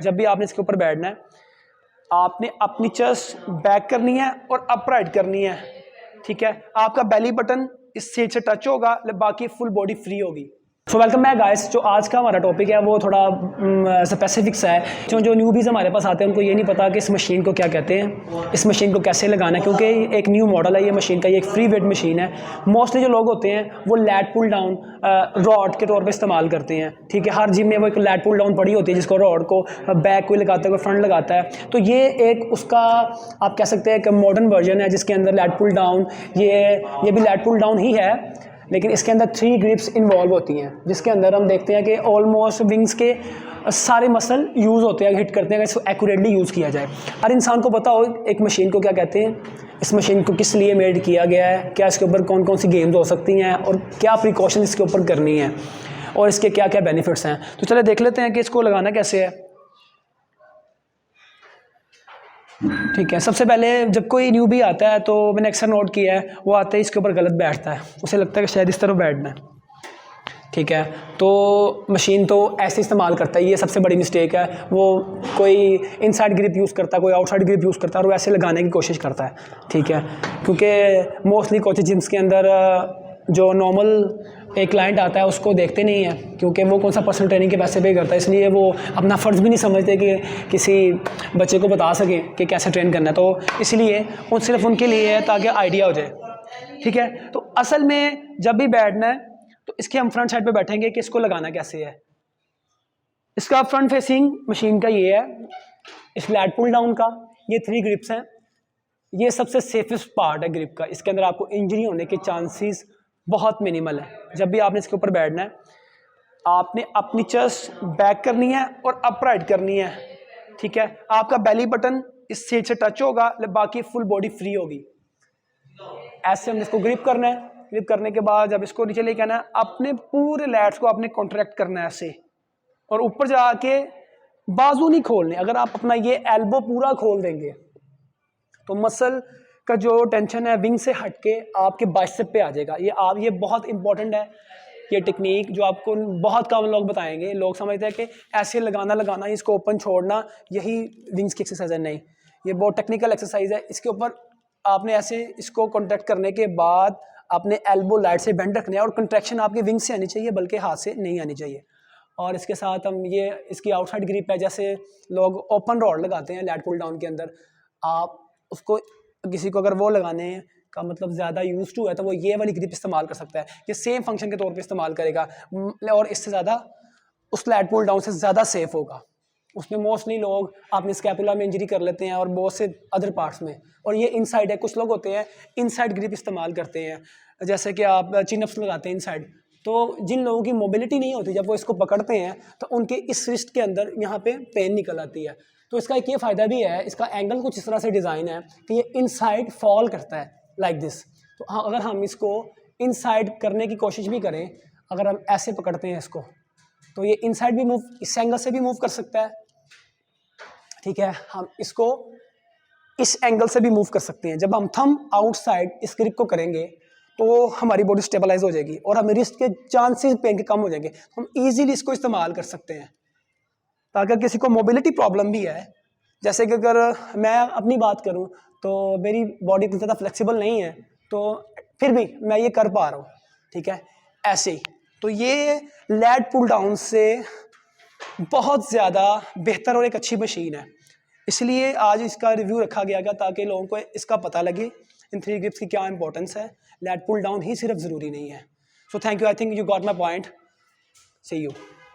जब भी आपने इसके ऊपर बैठना है, आपने अपनी चेस्ट बैक करनी है और अपराइट करनी है, ठीक है। आपका बेली बटन इस सीट से टच होगा, बाकी फुल बॉडी फ्री होगी। So welcome back guys. जो आज का हमारा टॉपिक है वो थोड़ा स्पेसिफिक सा है। जो न्यूबीज़ हमारे पास आते हैं उनको ये नहीं पता कि इस मशीन को क्या कहते हैं, इस मशीन को कैसे लगाना है, क्योंकि एक न्यू मॉडल है ये मशीन का, ये एक फ्री वेट मशीन है। मोस्टली जो लोग होते हैं वो लैट पुल डाउन रॉड के तौर पे इस्तेमाल करते हैं, ठीक है। हर जिम में वो एक लैट पुल डाउन पड़ी होती है जिसको रॉड को बैक कोई लगाता है, कोई फ्रंट लगाता है। तो ये एक उसका आप कह सकते हैं एक मॉडर्न वर्जन है जिसके अंदर लैट पुल डाउन, ये भी लैट पुल डाउन ही है, लेकिन इसके अंदर 3 ग्रिप्स इन्वॉल्व होती हैं, जिसके अंदर हम देखते हैं कि ऑलमोस्ट विंग्स के सारे मसल यूज़ होते हैं, हिट करते हैं अगर इसको एक्यूरेटली यूज़ किया जाए। हर इंसान को पता हो एक मशीन को क्या कहते हैं, इस मशीन को किस लिए मेड किया गया है, क्या इसके ऊपर कौन कौन सी गेम्स हो सकती हैं और क्या प्रिकॉशन इसके ऊपर करनी है और इसके क्या क्या बेनिफिट्स हैं। तो चलिए देख लेते हैं कि इसको लगाना कैसे है, ठीक है। सबसे पहले जब कोई न्यूबी आता है तो मैंने अक्सर नोट किया है, वो आते ही इसके ऊपर गलत बैठता है, उसे लगता है कि शायद इस तरह बैठना है, ठीक है। तो मशीन तो ऐसे इस्तेमाल करता है, ये सबसे बड़ी मिस्टेक है। वो कोई इनसाइड ग्रिप यूज़ करता है, कोई आउटसाइड ग्रिप यूज़ करता है और वो ऐसे लगाने की कोशिश करता है, ठीक है। क्योंकि मोस्टली कोचिंग जिम्स के अंदर जो नॉर्मल एक क्लाइंट आता है उसको देखते नहीं है, क्योंकि वो कौन सा पर्सनल ट्रेनिंग के पैसे पे करता है, इसलिए वो अपना फ़र्ज़ भी नहीं समझते कि किसी बच्चे को बता सकें कि कैसे ट्रेन करना है। तो इसलिए वो सिर्फ उनके लिए है ताकि आइडिया हो जाए, ठीक है। तो असल में जब भी बैठना है तो इसके हम फ्रंट साइड पे बैठेंगे कि इसको लगाना कैसे है। इसका फ्रंट फेसिंग मशीन का ये है, इस लैट पुल डाउन का ये 3 ग्रिप्स हैं। ये सबसे सेफेस्ट पार्ट है ग्रिप का, इसके अंदर आपको इंजरी होने के चांसेस बहुत मिनिमल है। जब भी आपने इसके ऊपर बैठना है, आपने अपनी चेस्ट बैक करनी है और अपराइट करनी है, ठीक है। आपका बेली बटन इस सीट से टच होगा, बाकी फुल बॉडी फ्री होगी। ऐसे हमने इसको ग्रिप करना है। ग्रिप करने के बाद जब इसको नीचे लेके आना है, अपने पूरे लैट्स को आपने कॉन्ट्रैक्ट करना है ऐसे, और ऊपर जाके बाजू नहीं खोलने। अगर आप अपना ये एल्बो पूरा खोल देंगे तो मसल का जो टेंशन है विंग से हटके आपके बाइसेप पे आ जाएगा। ये बहुत इंपॉर्टेंट है, ये टेक्निक जो आपको बहुत कम लोग बताएंगे। लोग समझते हैं कि ऐसे लगाना इसको ओपन छोड़ना यही विंग्स की एक्सरसाइज है, नहीं, ये बहुत टेक्निकल एक्सरसाइज है। इसके ऊपर आपने ऐसे इसको कॉन्ट्रैक्ट करने के बाद अपने एल्बो लाइट से बेंड रखना है और कंट्रैक्शन आपके विंग से आनी चाहिए, बल्कि हाथ से नहीं आनी चाहिए। और इसके साथ हम ये इसकी आउटसाइड ग्रिप है, जैसे लोग ओपन रॉड लगाते हैं लैट पुल डाउन के अंदर, आप उसको किसी को अगर वो लगाने का मतलब ज़्यादा यूज टू है तो वो ये वाली ग्रिप इस्तेमाल कर सकता है, ये सेम फंक्शन के तौर पे इस्तेमाल करेगा और इससे ज़्यादा उस लैट पुल डाउन से ज़्यादा सेफ होगा। उसमें मोस्टली लोग अपने स्कैपुला में इंजरी कर लेते हैं और बहुत से अदर पार्ट्स में, और ये इनसाइड है। कुछ लोग होते हैं इनसाइड ग्रिप इस्तेमाल करते हैं, जैसे कि आप चिनअप्स लगाते हैं इनसाइड, तो जिन लोगों की मोबिलिटी नहीं होती जब वो इसको पकड़ते हैं तो उनके इस रिस्ट के अंदर यहाँ पे पेन निकल आती है। तो इसका एक ये फ़ायदा भी है, इसका एंगल कुछ इस तरह से डिज़ाइन है कि ये इनसाइड फॉल करता है लाइक दिस। तो हाँ, अगर हम इसको इनसाइड करने की कोशिश भी करें, अगर हम ऐसे पकड़ते हैं इसको, तो ये इनसाइड भी मूव, इस एंगल से भी मूव कर सकता है, ठीक है। हम इसको इस एंगल से भी मूव कर सकते हैं। जब हम थंब आउटसाइड इस ग्रिप को करेंगे तो हमारी बॉडी स्टेबलाइज हो जाएगी और हमें रिस्ट के चांसेस पेन के कम हो जाएंगे। तो हम इजीली इसको इस्तेमाल कर सकते हैं। तो अगर किसी को मोबिलिटी प्रॉब्लम भी है, जैसे कि अगर मैं अपनी बात करूं तो मेरी बॉडी इतनी ज़्यादा फ्लेक्सिबल नहीं है, तो फिर भी मैं ये कर पा रहा हूँ, ठीक है, ऐसे ही। तो ये लैट पुल डाउन से बहुत ज़्यादा बेहतर और एक अच्छी मशीन है, इसलिए आज इसका रिव्यू रखा गया ताकि लोगों को इसका पता लगे इन 3 ग्रिप्स की क्या इंपॉर्टेंस है। लैट पुल डाउन ही सिर्फ ज़रूरी नहीं है। So thank you, I think you got my point. See you.